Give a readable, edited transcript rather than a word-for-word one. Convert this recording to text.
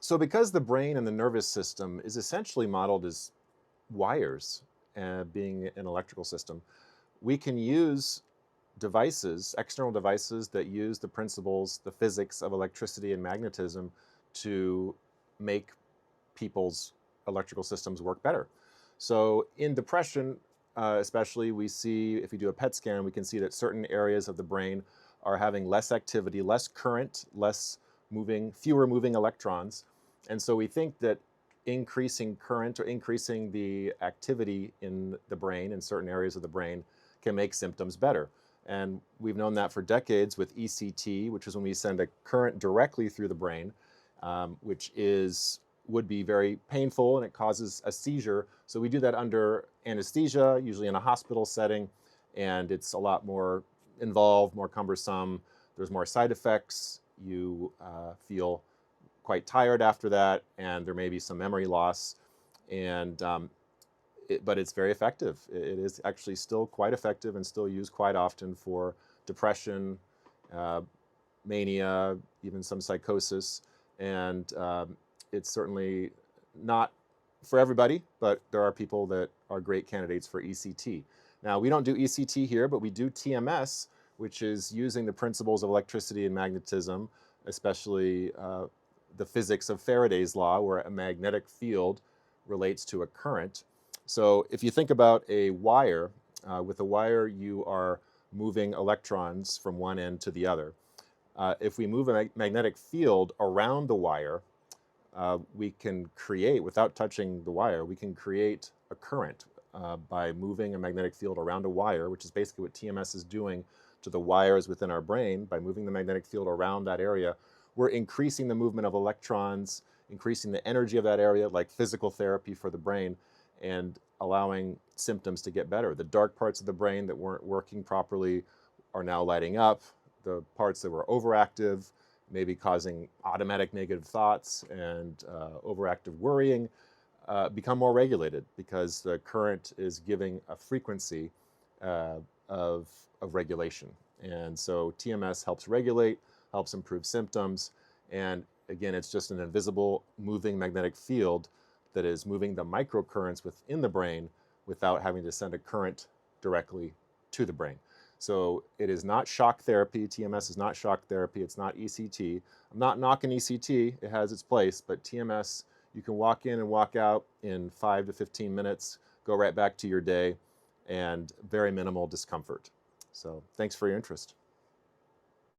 So because the brain and the nervous system is essentially modeled as wires, being an electrical system, we can use devices, external devices that use the principles, the physics of electricity and magnetism to make people's electrical systems work better. So in depression, especially, we see, if you do a PET scan, we can see that certain areas of the brain are having less activity, less current, less moving, fewer moving electrons. And so we think that increasing current or increasing the activity in the brain, in certain areas of the brain, can make symptoms better. And we've known that for decades with ECT, which is when we send a current directly through the brain, which would be very painful and it causes a seizure. So we do that under anesthesia, usually in a hospital setting, and it's a lot more involved, more cumbersome. There's more side effects. You feel quite tired after that, and there may be some memory loss. And but it's very effective. It is actually still quite effective and still used quite often for depression, mania, even some psychosis. And it's certainly not for everybody, but there are people that are great candidates for ECT. Now, we don't do ECT here, but we do TMS, which is using the principles of electricity and magnetism, especially the physics of Faraday's law, where a magnetic field relates to a current. So if you think about a wire, with a wire you are moving electrons from one end to the other. If we move a magnetic field around the wire, we can create, without touching the wire, we can create a current by moving a magnetic field around a wire, which is basically what TMS is doing to the wires within our brain. By moving the magnetic field around that area, we're increasing the movement of electrons, increasing the energy of that area, like physical therapy for the brain, and allowing symptoms to get better. The dark parts of the brain that weren't working properly are now lighting up. The parts that were overactive, maybe causing automatic negative thoughts and overactive worrying, become more regulated because the current is giving a frequency of regulation. And so TMS helps regulate, helps improve symptoms, and again, it's just an invisible moving magnetic field that is moving the microcurrents within the brain without having to send a current directly to the brain. So it is not shock therapy. TMS is not shock therapy. It's not ECT. I'm not knocking ECT. It has its place, but TMS, you can walk in and walk out in 5 to 15 minutes, go right back to your day, and very minimal discomfort. So thanks for your interest.